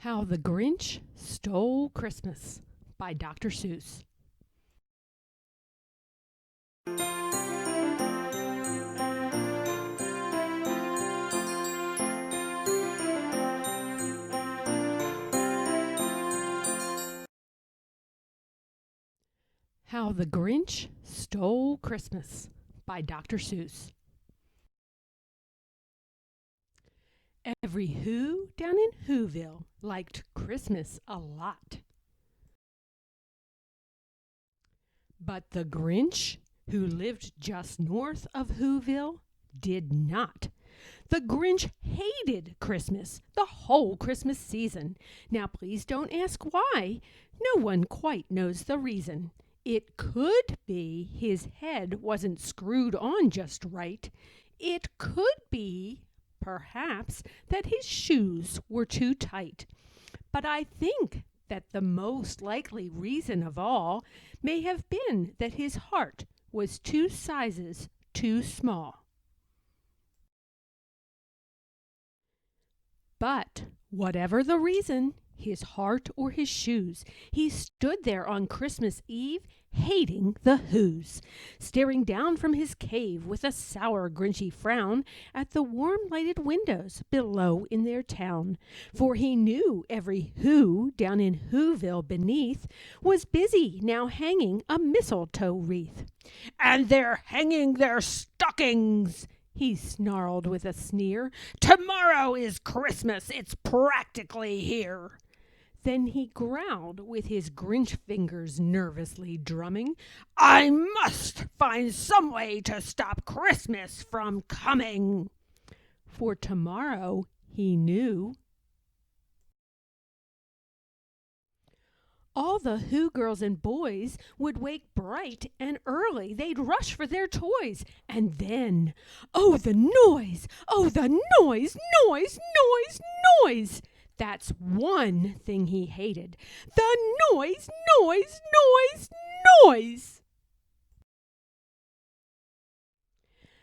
How the Grinch Stole Christmas by Dr. Seuss. How the Grinch Stole Christmas by Dr. Seuss. Every Who down in Whoville liked Christmas a lot. But the Grinch, who lived just north of Whoville, did not. The Grinch hated Christmas, the whole Christmas season. Now please don't ask why. No one quite knows the reason. It could be his head wasn't screwed on just right. It could be, perhaps, that his shoes were too tight. But I think that the most likely reason of all may have been that his heart was 2 sizes too small. But whatever the reason, his heart or his shoes, he stood there on Christmas Eve hating the Whos, staring down from his cave with a sour, grinchy frown at the warm lighted windows below in their town. For he knew every Who down in Whoville beneath was busy now hanging a mistletoe wreath. "And they're hanging their stockings!" he snarled with a sneer. "Tomorrow is Christmas, it's practically here." Then he growled with his Grinch fingers nervously drumming, "I must find some way to stop Christmas from coming." For tomorrow, he knew, all the Who girls and boys would wake bright and early. They'd rush for their toys. And then, oh, the noise! Oh, the noise, noise, noise, noise! That's one thing he hated. The noise, noise, noise, noise!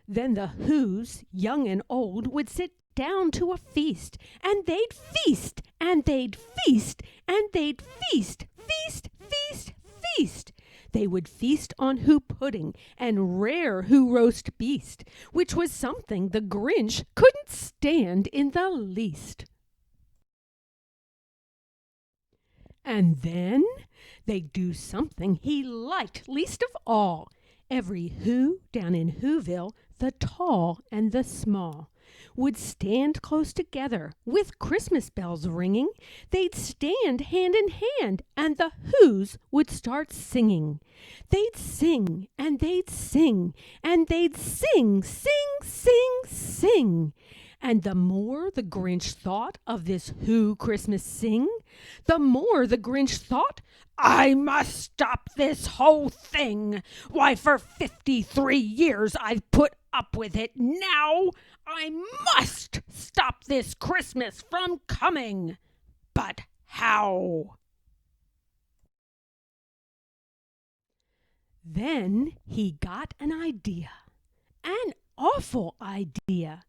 Then the Whos, young and old, would sit down to a feast, and they'd feast, and they'd feast, and they'd feast, feast, feast, feast. They would feast on Who pudding and rare Who roast beast, which was something the Grinch couldn't stand in the least. And then they'd do something he liked least of all. Every Who down in Whoville, the tall and the small, would stand close together with Christmas bells ringing. They'd stand hand in hand, and the Whos would start singing. They'd sing, and they'd sing, and they'd sing, sing, sing, sing. And the more the Grinch thought of this Who Christmas sing, the more the Grinch thought, "I must stop this whole thing. Why, for 53 years I've put up with it. Now I must stop this Christmas from coming. But how?" Then he got an idea, an awful idea.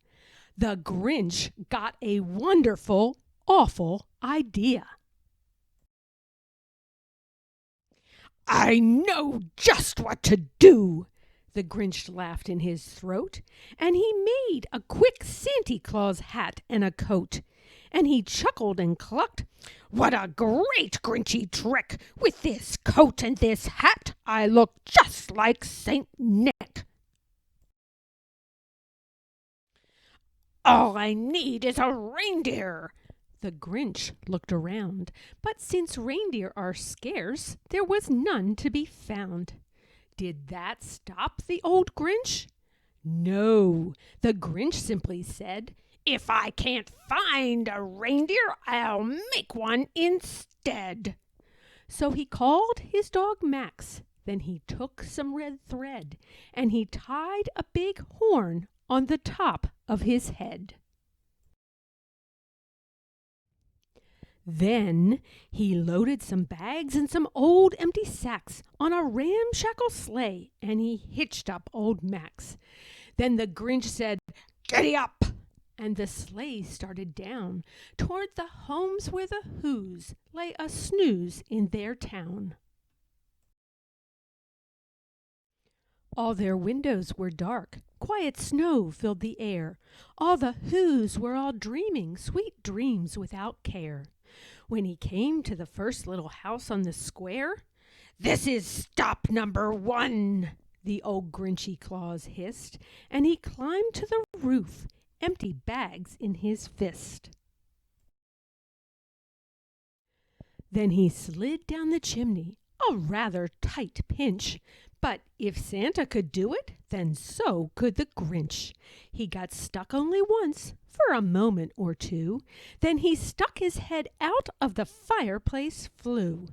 The Grinch got a wonderful, awful idea. "I know just what to do," the Grinch laughed in his throat, and he made a quick Santa Claus hat and a coat. And he chuckled and clucked, "What a great Grinchy trick! With this coat and this hat, I look just like Saint Nick. All I need is a reindeer." The Grinch looked around, but since reindeer are scarce, there was none to be found. Did that stop the old Grinch? No, the Grinch simply said, "If I can't find a reindeer, I'll make one instead." So he called his dog Max. Then he took some red thread, and he tied a big horn on the top of his head. Then he loaded some bags and some old empty sacks on a ramshackle sleigh, and he hitched up old Max. Then the Grinch said, "Giddy up!" and the sleigh started down toward the homes where the Whos lay a snooze in their town. All their windows were dark, quiet snow filled the air. All the Whos were all dreaming sweet dreams without care. When he came to the first little house on the square, "This is stop number 1," the old Grinchy Claus hissed, and he climbed to the roof, empty bags in his fist. Then he slid down the chimney, a rather tight pinch, but if Santa could do it, then so could the Grinch. He got stuck only once, for a moment or two, then he stuck his head out of the fireplace flue,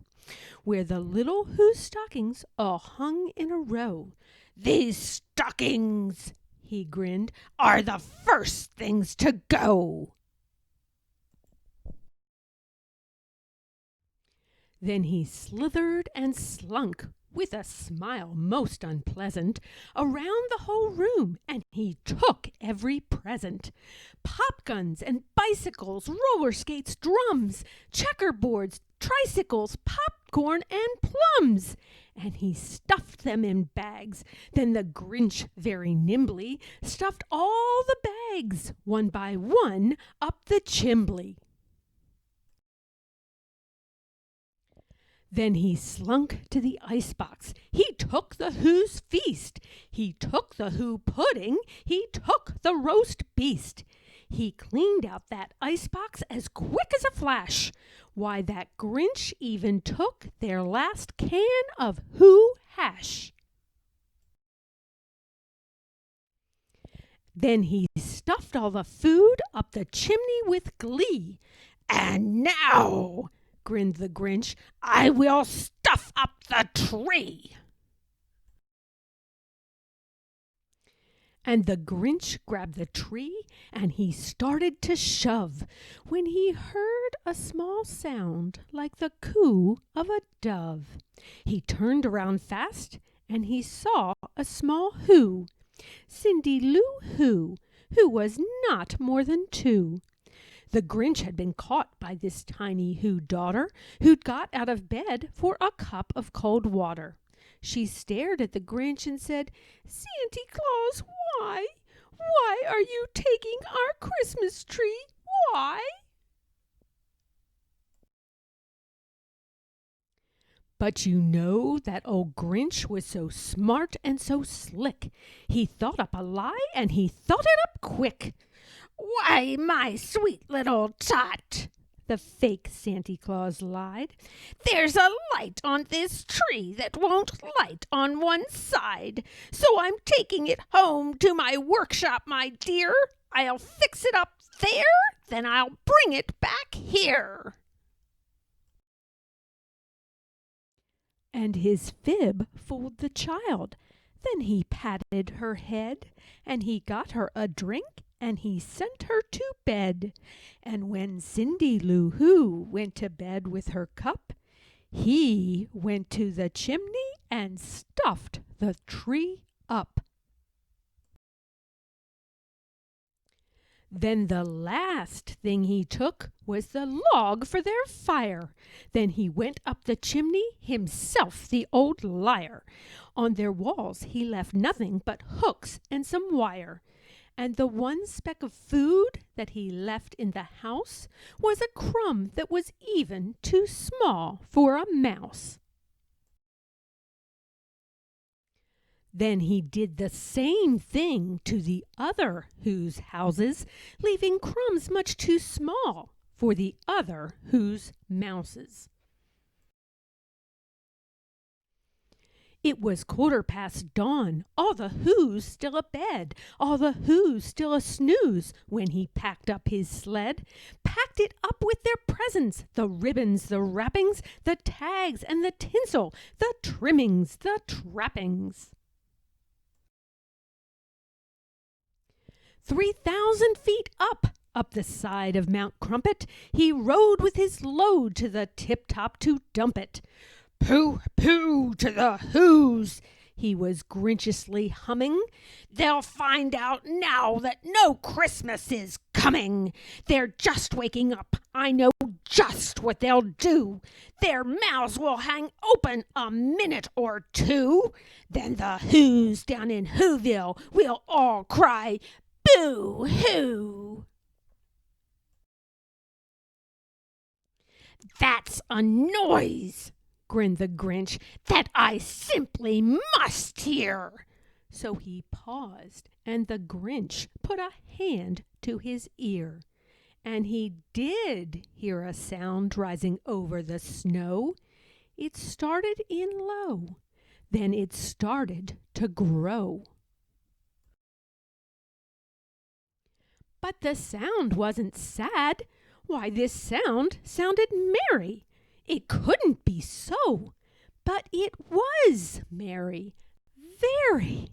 where the little Whose stockings all hung in a row. "These stockings," he grinned, "are the first things to go." Then he slithered and slunk, with a smile most unpleasant, around the whole room, and he took every present. Pop guns and bicycles, roller skates, drums, checkerboards, tricycles, popcorn, and plums. And he stuffed them in bags. Then the Grinch very nimbly stuffed all the bags, one by one, up the chimbley. Then he slunk to the icebox. He took the Who's feast. He took the Who pudding. He took the roast beast. He cleaned out that icebox as quick as a flash. Why, that Grinch even took their last can of Who hash. Then he stuffed all the food up the chimney with glee. "And now," grinned the Grinch, "I will stuff up the tree." And the Grinch grabbed the tree and he started to shove, when he heard a small sound like the coo of a dove. He turned around fast and he saw a small Who, Cindy Lou Who was not more than 2. The Grinch had been caught by this tiny Who daughter, who'd got out of bed for a cup of cold water. She stared at the Grinch and said, "Santa Claus, why? Why are you taking our Christmas tree? Why?" But you know that old Grinch was so smart and so slick. He thought up a lie and he thought it up quick. "Why, my sweet little tot," the fake Santa Claus lied, "there's a light on this tree that won't light on one side. So I'm taking it home to my workshop, my dear. I'll fix it up there, then I'll bring it back here." And his fib fooled the child. Then he patted her head, and he got her a drink, and he sent her to bed. And when Cindy Lou Who went to bed with her cup, he went to the chimney and stuffed the tree up. Then the last thing he took was the log for their fire. Then he went up the chimney himself, the old liar. On their walls he left nothing but hooks and some wire. And the one speck of food that he left in the house was a crumb that was even too small for a mouse. Then he did the same thing to the other Who's houses, leaving crumbs much too small for the other Who's mouses. It was 1/4 dawn, all the Who's still abed, all the Who's still a snooze, when he packed up his sled, packed it up with their presents, the ribbons, the wrappings, the tags and the tinsel, the trimmings, the trappings. 3,000 feet up the side of Mount Crumpet, he rode with his load to the tip-top to dump it. "Pooh, pooh to the Who's," He was grinchiously humming. "They'll find out now that no Christmas is coming. They're just waking up. I know just what they'll do. Their mouths will hang open a minute or two. Then the Who's down in Whoville will all cry, 'Boo hoo!'" "That's a noise," grinned the Grinch, "that I simply must hear." So he paused, and the Grinch put a hand to his ear. And he did hear a sound rising over the snow. It started in low, then it started to grow. But the sound wasn't sad. Why, this sound sounded merry. It couldn't be so, but it was merry, very.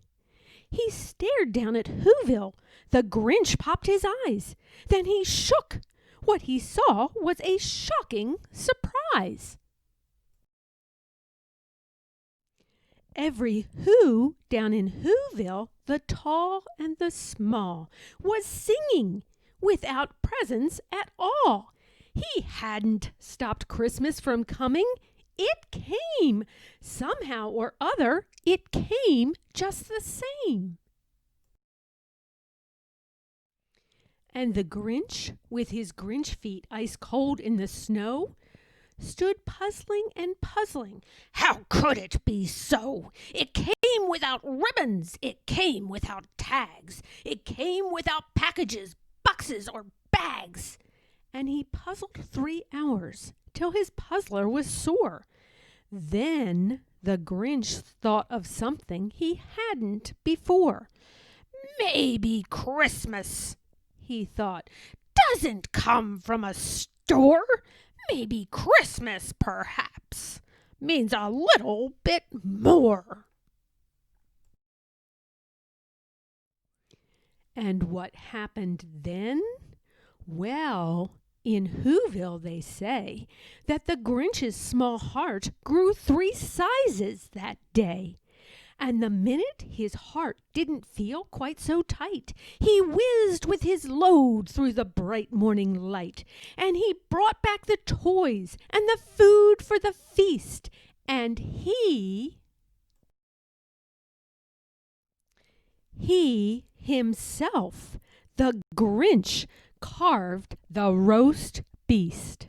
He stared down at Whoville. The Grinch popped his eyes. Then he shook. What he saw was a shocking surprise. Every Who down in Whoville, the tall and the small, was singing without presents at all. He hadn't stopped Christmas from coming. It came. Somehow or other, it came just the same. And the Grinch, with his Grinch feet ice cold in the snow, stood puzzling and puzzling. How could it be so? It came without ribbons. It came without tags. It came without packages, boxes, or bags. And he puzzled 3 hours till his puzzler was sore. Then the Grinch thought of something he hadn't before. "Maybe Christmas," he thought, "doesn't come from a store. Maybe Christmas, perhaps, means a little bit more." And what happened then? Well, in Whoville they say that the Grinch's small heart grew 3 sizes that day. And the minute his heart didn't feel quite so tight, he whizzed with his load through the bright morning light. And he brought back the toys and the food for the feast. And he himself, the Grinch, carved the roast beast.